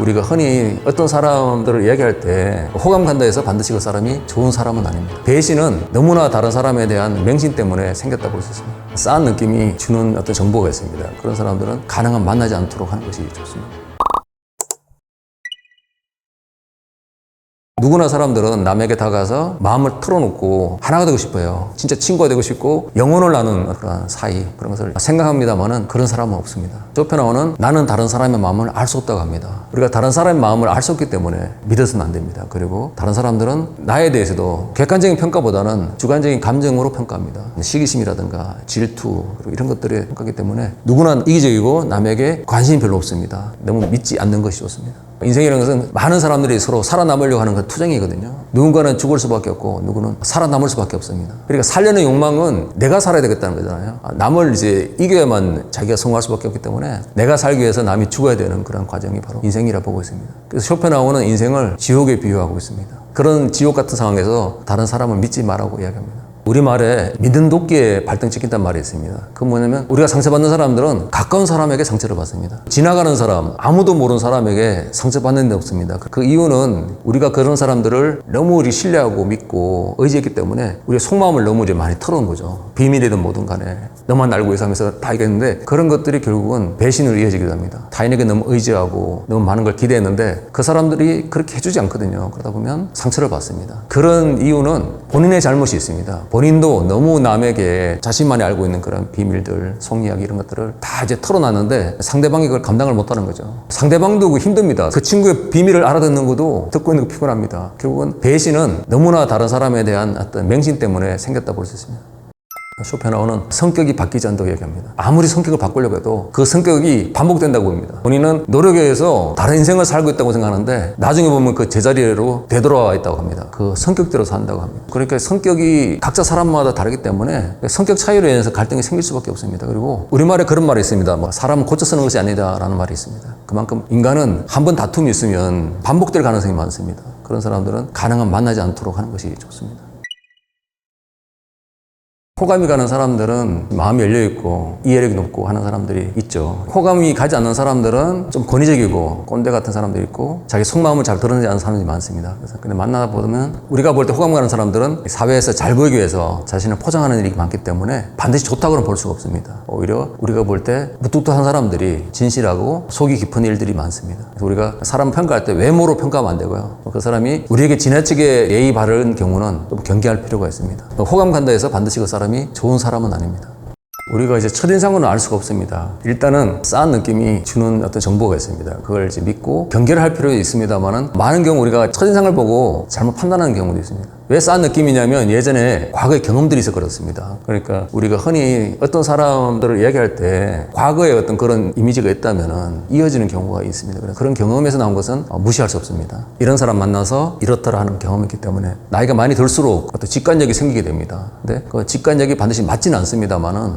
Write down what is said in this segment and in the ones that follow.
우리가 흔히 어떤 사람들을 이야기할 때 호감 간다 해서 반드시 그 사람이 좋은 사람은 아닙니다. 배신은 너무나 다른 사람에 대한 맹신 때문에 생겼다 볼 수 있습니다. 싸한 느낌이 주는 어떤 정보가 있습니다. 그런 사람들은 가능한 만나지 않도록 하는 것이 좋습니다. 누구나 사람들은 남에게 다가가서 마음을 털어놓고 하나가 되고 싶어요. 진짜 친구가 되고 싶고 영혼을 나누는 그런 사이, 그런 것을 생각합니다만은 그런 사람은 없습니다. 쇼펜하우어는 나는 다른 사람의 마음을 알 수 없다고 합니다. 우리가 다른 사람의 마음을 알 수 없기 때문에 믿어서는 안 됩니다. 그리고 다른 사람들은 나에 대해서도 객관적인 평가보다는 주관적인 감정으로 평가합니다. 시기심이라든가 질투, 그리고 이런 것들에 평가하기 때문에 누구나 이기적이고 남에게 관심이 별로 없습니다. 너무 믿지 않는 것이 좋습니다. 인생이라는 것은 많은 사람들이 서로 살아남으려고 하는 건 투쟁이거든요. 누군가는 죽을 수밖에 없고 누구는 살아남을 수밖에 없습니다. 그러니까 살려는 욕망은 내가 살아야 되겠다는 거잖아요. 남을 이제 이겨야만 자기가 성공할 수밖에 없기 때문에 내가 살기 위해서 남이 죽어야 되는 그런 과정이 바로 인생이라 보고 있습니다. 그래서 쇼펜하우어는 인생을 지옥에 비유하고 있습니다. 그런 지옥 같은 상황에서 다른 사람을 믿지 말라고 이야기합니다. 우리말에 믿음 돕기에 발등찍힌다는 말이 있습니다. 그건 뭐냐면 우리가 상처받는 사람들은 가까운 사람에게 상처를 받습니다. 지나가는 사람, 아무도 모르는 사람에게 상처받는 데 없습니다. 그 이유는 우리가 그런 사람들을 너무 우리 신뢰하고 믿고 의지했기 때문에 우리의 속마음을 너무 이제 많이 털어놓은 거죠. 비밀이든 뭐든 간에 너만 알고 이상해서 다 알겠는데 그런 것들이 결국은 배신으로 이어지기도 합니다. 타인에게 너무 의지하고 너무 많은 걸 기대했는데 그 사람들이 그렇게 해주지 않거든요. 그러다 보면 상처를 받습니다. 그런 이유는 본인의 잘못이 있습니다. 본인도 너무 남에게 자신만이 알고 있는 그런 비밀들, 속이야기 이런 것들을 다 이제 털어놨는데 상대방이 그걸 감당을 못하는 거죠. 상대방도 힘듭니다. 그 친구의 비밀을 알아듣는 것도 듣고 있는 거 피곤합니다. 결국은 배신은 너무나 다른 사람에 대한 어떤 맹신 때문에 생겼다 볼 수 있습니다. 쇼펜하우어는 성격이 바뀌지 않다고 얘기합니다. 아무리 성격을 바꾸려고 해도 그 성격이 반복된다고 봅니다. 본인은 노력에 의해서 다른 인생을 살고 있다고 생각하는데 나중에 보면 그 제자리로 되돌아와 있다고 합니다. 그 성격대로 산다고 합니다. 그러니까 성격이 각자 사람마다 다르기 때문에 성격 차이로 인해서 갈등이 생길 수밖에 없습니다. 그리고 우리말에 그런 말이 있습니다. 사람은 고쳐 쓰는 것이 아니다라는 말이 있습니다. 그만큼 인간은 한 번 다툼이 있으면 반복될 가능성이 많습니다. 그런 사람들은 가능한 만나지 않도록 하는 것이 좋습니다. 호감이 가는 사람들은 마음이 열려있고 이해력이 높고 하는 사람들이 있죠. 호감이 가지 않는 사람들은 좀 권위적이고 꼰대 같은 사람들이 있고 자기 속마음을 잘 드러내지 않는 사람들이 많습니다. 그래서 근데 만나보면 우리가 볼 때 호감 가는 사람들은 사회에서 잘 보이기 위해서 자신을 포장하는 일이 많기 때문에 반드시 좋다고는 볼 수가 없습니다. 오히려 우리가 볼 때 무뚝뚝한 사람들이 진실하고 속이 깊은 일들이 많습니다. 그래서 우리가 사람 평가할 때 외모로 평가하면 안 되고요. 그 사람이 우리에게 지나치게 예의 바른 경우는 좀 경계할 필요가 있습니다. 호감 간다 해서 반드시 그 사람이 좋은 사람은 아닙니다. 우리가 이제 첫인상으로는 알 수가 없습니다. 일단은 싸한 느낌이 주는 어떤 정보가 있습니다. 그걸 이제 믿고 경계를 할 필요가 있습니다만은 많은 경우 우리가 첫인상을 보고 잘못 판단하는 경우도 있습니다. 왜 싸한 느낌이냐면 예전에 과거의 경험들이 있어 그렇습니다. 그러니까 우리가 흔히 어떤 사람들을 이야기할 때 과거에 어떤 그런 이미지가 있다면은 이어지는 경우가 있습니다. 그래서 그런 경험에서 나온 것은 무시할 수 없습니다. 이런 사람 만나서 이렇더라 하는 경험이 있기 때문에 나이가 많이 들수록 어떤 직관력이 생기게 됩니다. 근데 그 직관력이 반드시 맞지는 않습니다만은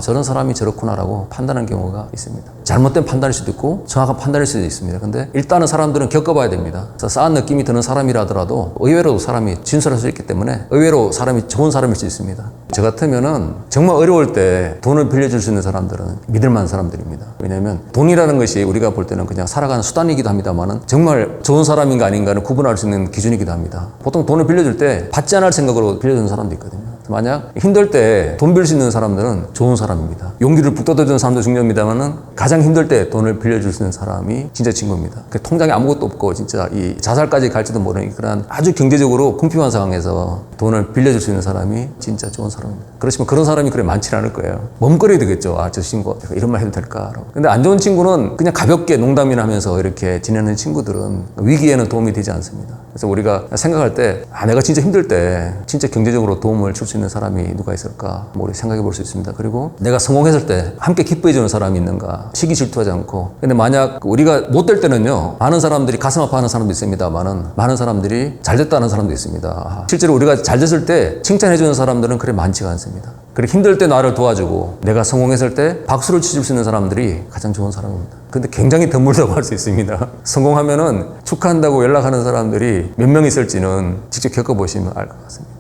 저런 사람이 저렇구나라고 판단하는 경우가 있습니다. 잘못된 판단일 수도 있고 정확한 판단일 수도 있습니다. 근데 일단은 사람들은 겪어봐야 됩니다. 그래서 싸한 느낌이 드는 사람이라더라도 의외로 사람이 진솔할 수 있기 때문에 의외로 사람이 좋은 사람일 수 있습니다. 저 같으면은 정말 어려울 때 돈을 빌려줄 수 있는 사람들은 믿을 만한 사람들입니다. 왜냐하면 돈이라는 것이 우리가 볼 때는 그냥 살아가는 수단이기도 합니다만은 정말 좋은 사람인가 아닌가를 구분할 수 있는 기준이기도 합니다. 보통 돈을 빌려줄 때 받지 않을 생각으로 빌려주는 사람도 있거든요. 만약 힘들 때 돈 빌릴 수 있는 사람들은 좋은 사람입니다. 용기를 북돋아주는 사람도 중요합니다만은 가장 힘들 때 돈을 빌려줄 수 있는 사람이 진짜 친구입니다. 통장에 아무것도 없고 진짜 이 자살까지 갈지도 모르는 그런 아주 경제적으로 궁핍한 상황에서 돈을 빌려줄 수 있는 사람이 진짜 좋은 사람입니다. 그렇지만 그런 사람이 그래 많지는 않을 거예요. 머뭇거려야 되겠죠. 저 친구 이런 말 해도 될까라고. 근데 안 좋은 친구는 그냥 가볍게 농담이나 하면서 이렇게 지내는 친구들은 위기에는 도움이 되지 않습니다. 그래서 우리가 생각할 때 내가 진짜 힘들 때 진짜 경제적으로 도움을 줄 수 있는 사람이 누가 있을까 우리 생각해 볼 수 있습니다. 그리고 내가 성공했을 때 함께 기뻐해 주는 사람이 있는가, 시기 질투하지 않고. 근데 만약 우리가 못 될 때는요, 많은 사람들이 가슴 아파하는 사람도 있습니다만은 많은 사람들이 잘 됐다는 사람도 있습니다. 실제로 우리가 잘 됐을 때 칭찬해 주는 사람들은 그래 많지가 않습니다. 그리고 힘들 때 나를 도와주고 내가 성공했을 때 박수를 치줄 수 있는 사람들이 가장 좋은 사람입니다. 근데 굉장히 드물다고 할 수 있습니다. 성공하면은 축하한다고 연락하는 사람들이 몇 명 있을지는 직접 겪어보시면 알 것 같습니다.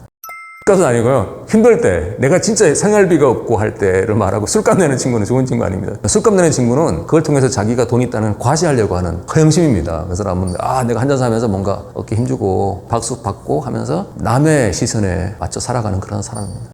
값은 아니고요. 힘들 때, 내가 진짜 생활비가 없고 할 때를 말하고, 술값 내는 친구는 좋은 친구 아닙니다. 술값 내는 친구는 그걸 통해서 자기가 돈 있다는 과시하려고 하는 허영심입니다. 그 사람은 내가 한잔 사면서 뭔가 어깨 힘주고 박수 받고 하면서 남의 시선에 맞춰 살아가는 그런 사람입니다.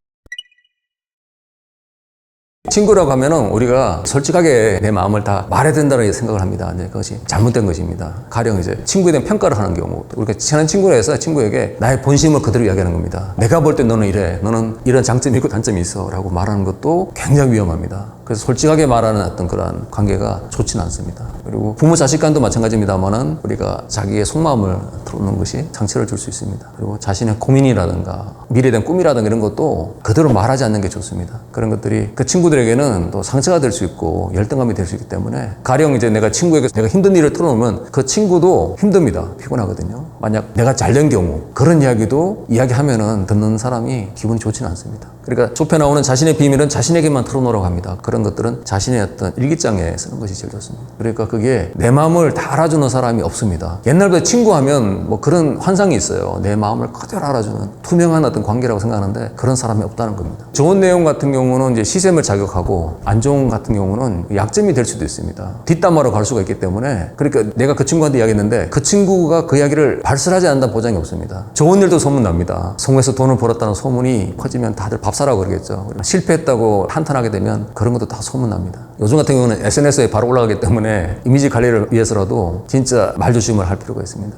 친구라고 하면은 우리가 솔직하게 내 마음을 다 말해야 된다는 생각을 합니다. 이제 그것이 잘못된 것입니다. 가령 이제 친구에 대한 평가를 하는 경우, 우리가 친한 친구라 해서 친구에게 나의 본심을 그대로 이야기하는 겁니다. 내가 볼 때 너는 이래, 너는 이런 장점이 있고 단점이 있어 라고 말하는 것도 굉장히 위험합니다. 그래서 솔직하게 말하는 어떤 그런 관계가 좋지는 않습니다. 그리고 부모 자식 간도 마찬가지입니다만은 우리가 자기의 속마음을 털어놓는 것이 상처를 줄 수 있습니다. 그리고 자신의 고민이라든가 미래에 대한 꿈이라든가 이런 것도 그대로 말하지 않는 게 좋습니다. 그런 것들이 그 친구들에게는 또 상처가 될 수 있고 열등감이 될 수 있기 때문에, 가령 이제 내가 친구에게 내가 힘든 일을 털어놓으면 그 친구도 힘듭니다. 피곤하거든요. 만약 내가 잘된 경우 그런 이야기도 이야기하면은 듣는 사람이 기분이 좋지는 않습니다. 그러니까 좁혀 나오는 자신의 비밀은 자신에게만 털어놓으라고 합니다. 그런 것들은 자신의 어떤 일기장에 쓰는 것이 제일 좋습니다. 그러니까 그게 내 마음을 다 알아주는 사람이 없습니다. 옛날부터 친구하면 뭐 그런 환상이 있어요. 내 마음을 그대로 알아주는 투명한 어떤 관계라고 생각하는데 그런 사람이 없다는 겁니다. 좋은 내용 같은 경우는 이제 시샘을 자극하고, 안 좋은 같은 경우는 약점이 될 수도 있습니다. 뒷담화로 갈 수가 있기 때문에, 그러니까 내가 그 친구한테 이야기했는데 그 친구가 그 이야기를 발설하지 않는다는 보장이 없습니다. 좋은 일도 소문납니다. 성공해서 돈을 벌었다는 소문이 퍼지면 다들 밥 사라고 그러겠죠. 실패했다고 한탄하게 되면 그런 것도 다 소문납니다. 요즘 같은 경우는 SNS에 바로 올라가기 때문에 이미지 관리를 위해서라도 진짜 말조심을 할 필요가 있습니다.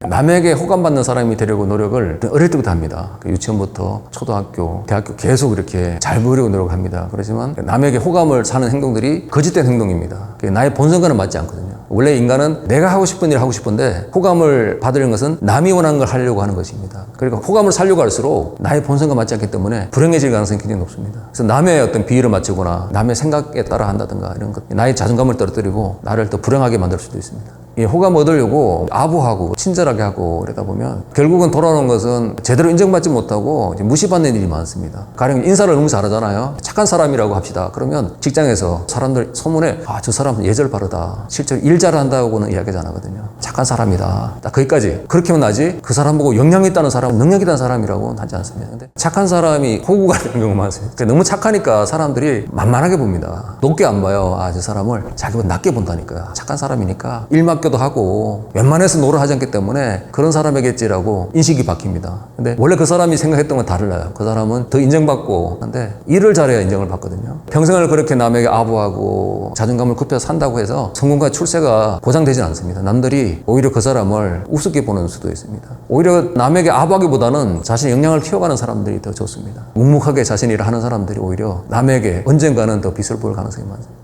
남에게 호감받는 사람이 되려고 노력을 어릴 때부터 합니다. 유치원부터 초등학교, 대학교 계속 이렇게 잘 보이려고 노력합니다. 그렇지만 남에게 호감을 사는 행동들이 거짓된 행동입니다. 나의 본성과는 맞지 않거든요. 원래 인간은 내가 하고 싶은 일을 하고 싶은데 호감을 받으려는 것은 남이 원하는 걸 하려고 하는 것입니다. 그러니까 호감을 살려고 할수록 나의 본성과 맞지 않기 때문에 불행해질 가능성이 굉장히 높습니다. 그래서 남의 어떤 비위를 맞추거나 남의 생각에 따라 한다든가 이런 것, 나의 자존감을 떨어뜨리고 나를 더 불행하게 만들 수도 있습니다. 이 호감 얻으려고 아부하고 친절하게 하고 이러다 보면 결국은 돌아오는 것은 제대로 인정받지 못하고 무시받는 일이 많습니다. 가령 인사를 너무 잘하잖아요. 착한 사람이라고 합시다. 그러면 직장에서 사람들 소문에 저 사람은 예절 바르다, 실제로 일 잘한다고는 이야기하지 않거든요. 착한 사람이다. 딱 거기까지. 그렇게만 하지 그 사람 보고 역량이 있다는 사람, 능력이 있다는 사람이라고는 하지 않습니다. 근데 착한 사람이 호구가 되는 경우가 많습니다. 그러니까 너무 착하니까 사람들이 만만하게 봅니다. 높게 안 봐요. 저 사람을 자기보다 낮게 본다니까요. 착한 사람이니까 일만 도 하고 웬만해서 노를 하지 않기 때문에 그런 사람이겠지라고 인식이 바뀝니다. 근데 원래 그 사람이 생각했던 건 달라요. 그 사람은 더 인정받고 하는데 일을 잘해야 인정을 받거든요. 평생을 그렇게 남에게 아부하고 자존감을 굽혀서 산다고 해서 성공과 출세가 보장되지 않습니다. 남들이 오히려 그 사람을 우습게 보는 수도 있습니다. 오히려 남에게 아부하기보다는 자신의 역량을 키워가는 사람들이 더 좋습니다. 묵묵하게 자신의 일을 하는 사람들이 오히려 남에게 언젠가는 더 빛을 볼 가능성이 많습니다.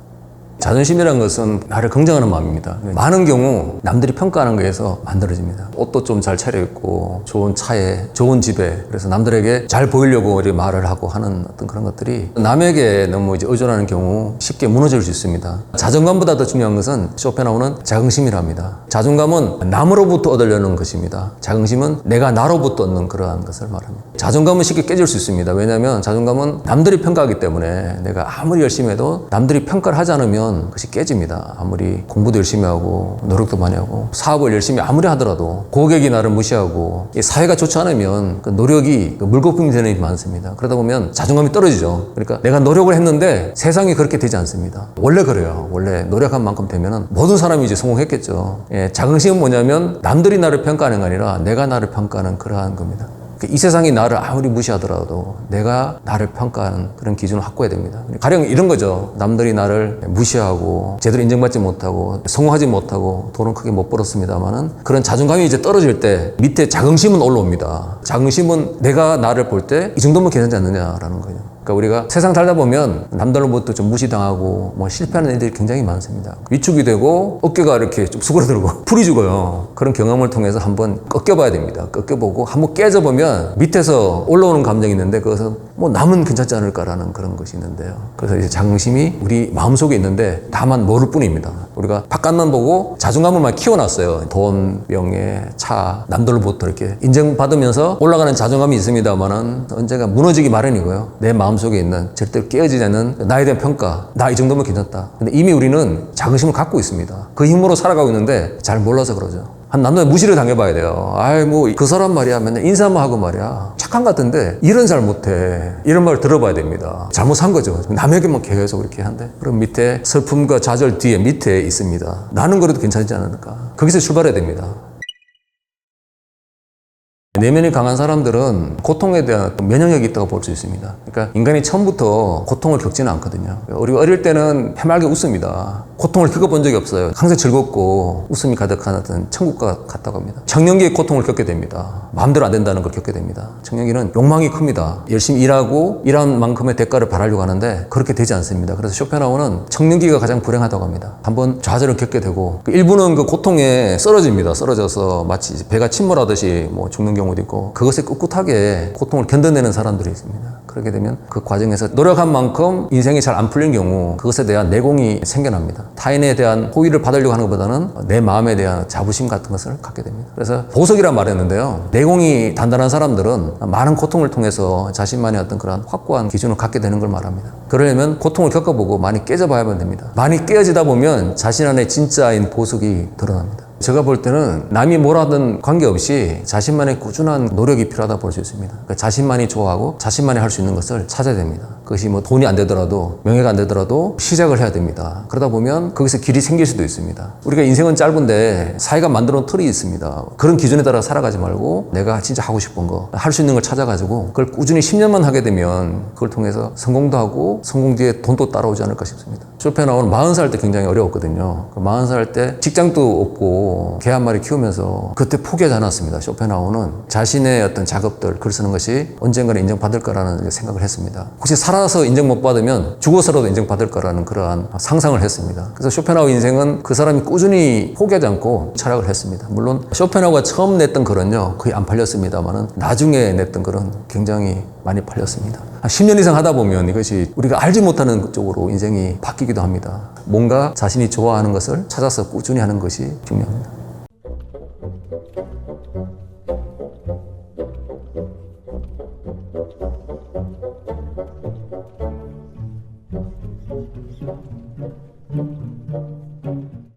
자존심이라는 것은 나를 긍정하는 마음입니다. 많은 경우 남들이 평가하는 거에서 만들어집니다. 옷도 좀 잘 차려입고 좋은 차에 좋은 집에, 그래서 남들에게 잘 보이려고 이렇게 말을 하고 하는 어떤 그런 것들이 남에게 너무 이제 의존하는 경우 쉽게 무너질 수 있습니다. 자존감보다 더 중요한 것은 쇼펜하우는 자긍심이랍니다. 자존감은 남으로부터 얻으려는 것입니다. 자긍심은 내가 나로부터 얻는 그러한 것을 말합니다. 자존감은 쉽게 깨질 수 있습니다. 왜냐하면 자존감은 남들이 평가하기 때문에 내가 아무리 열심히 해도 남들이 평가를 하지 않으면 그것이 깨집니다. 아무리 공부도 열심히 하고 노력도 많이 하고 사업을 열심히 아무리 하더라도 고객이 나를 무시하고 사회가 좋지 않으면 그 노력이 물거품이 되는 일이 많습니다. 그러다 보면 자존감이 떨어지죠. 그러니까 내가 노력을 했는데 세상이 그렇게 되지 않습니다. 원래 그래요. 원래 노력한 만큼 되면은 모든 사람이 이제 성공했겠죠. 자긍심은 뭐냐면 남들이 나를 평가하는 게 아니라 내가 나를 평가하는 그러한 겁니다. 이 세상이 나를 아무리 무시하더라도 내가 나를 평가하는 그런 기준을 확고해야 됩니다. 가령 이런 거죠. 남들이 나를 무시하고 제대로 인정받지 못하고 성공하지 못하고 돈은 크게 못 벌었습니다만은 그런 자존감이 이제 떨어질 때 밑에 자긍심은 올라옵니다. 자긍심은 내가 나를 볼 때 이 정도면 괜찮지 않느냐라는 거예요. 그러니까 우리가 세상 살다 보면 남들로부터 좀 무시당하고 실패하는 애들이 굉장히 많습니다. 위축이 되고 어깨가 이렇게 좀 수그러들고 풀이 죽어요. 그런 경험을 통해서 한번 꺾여봐야 됩니다. 꺾여보고 한번 깨져보면 밑에서 올라오는 감정이 있는데 그것은 남은 괜찮지 않을까라는 그런 것이 있는데요. 그래서 이제 자긍심이 우리 마음속에 있는데 다만 모를 뿐입니다. 우리가 바깥만 보고 자존감을 막 키워놨어요. 돈, 명예, 차, 남들로부터 이렇게 인정받으면서 올라가는 자존감이 있습니다만은 언제가 무너지기 마련이고요. 내 마음속에 있는 절대로 깨어지지 않는 나에 대한 평가, 나 이 정도면 괜찮다. 근데 이미 우리는 자긍심을 갖고 있습니다. 그 힘으로 살아가고 있는데 잘 몰라서 그러죠. 한 남자는 무시를 당해봐야 돼요. 아이, 뭐, 그 사람 말이야. 맨날 인사만 하고 말이야. 착한 것 같은데, 일은 잘 못해. 이런 말 들어봐야 됩니다. 잘못한 거죠. 남에게만 계속 이렇게 한데. 그럼 밑에 슬픔과 좌절 뒤에 밑에 있습니다. 나는 그래도 괜찮지 않을까. 거기서 출발해야 됩니다. 내면이 강한 사람들은 고통에 대한 면역력이 있다고 볼 수 있습니다. 그러니까 인간이 처음부터 고통을 겪지는 않거든요. 우리가 어릴 때는 해맑게 웃습니다. 고통을 겪어본 적이 없어요. 항상 즐겁고 웃음이 가득한 어떤 천국과 같다고 합니다. 청년기에 고통을 겪게 됩니다. 마음대로 안 된다는 걸 겪게 됩니다. 청년기는 욕망이 큽니다. 열심히 일하고 일한 만큼의 대가를 바라려고 하는데 그렇게 되지 않습니다. 그래서 쇼펜하우는 청년기가 가장 불행하다고 합니다. 한번 좌절을 겪게 되고 일부는 그 고통에 쓰러집니다. 쓰러져서 마치 배가 침몰하듯이 뭐 죽는 경우도 있고 그것에 꿋꿋하게 고통을 견뎌내는 사람들이 있습니다. 그렇게 되면 그 과정에서 노력한 만큼 인생이 잘 안 풀린 경우 그것에 대한 내공이 생겨납니다. 타인에 대한 호의를 받으려고 하는 것보다는 내 마음에 대한 자부심 같은 것을 갖게 됩니다. 그래서 보석이란 말을 했는데요. 내공이 단단한 사람들은 많은 고통을 통해서 자신만의 어떤 그런 확고한 기준을 갖게 되는 걸 말합니다. 그러려면 고통을 겪어보고 많이 깨져봐야만 됩니다. 많이 깨어지다 보면 자신 안에 진짜인 보석이 드러납니다. 제가 볼 때는 남이 뭐라든 관계없이 자신만의 꾸준한 노력이 필요하다 볼 수 있습니다. 그러니까 자신만이 좋아하고 자신만이 할 수 있는 것을 찾아야 됩니다. 그것이 뭐 돈이 안 되더라도 명예가 안 되더라도 시작을 해야 됩니다. 그러다 보면 거기서 길이 생길 수도 있습니다. 우리가 인생은 짧은데 사회가 만들어 놓은 틀이 있습니다. 그런 기준에 따라 살아가지 말고 내가 진짜 하고 싶은 거, 할 수 있는 걸 찾아가지고 그걸 꾸준히 10년만 하게 되면 그걸 통해서 성공도 하고 성공 뒤에 돈도 따라오지 않을까 싶습니다. 쇼펜하우는 40살 때 굉장히 어려웠거든요. 40살 때 직장도 없고 개 한 마리 키우면서 그때 포기하지 않았습니다. 쇼펜하우는 자신의 어떤 작업들, 글 쓰는 것이 언젠가는 인정받을 거라는 생각을 했습니다. 혹시 살아서 인정 못 받으면 죽어서라도 인정받을 거라는 그러한 상상을 했습니다. 그래서 쇼펜하우 인생은 그 사람이 꾸준히 포기하지 않고 철학을 했습니다. 물론 쇼펜하우가 처음 냈던 글은요 거의 안 팔렸습니다만은 나중에 냈던 글은 굉장히 많이 팔렸습니다. 한 10년 이상 하다 보면 이것이 우리가 알지 못하는 쪽으로 인생이 바뀌기도 합니다. 뭔가 자신이 좋아하는 것을 찾아서 꾸준히 하는 것이 중요합니다.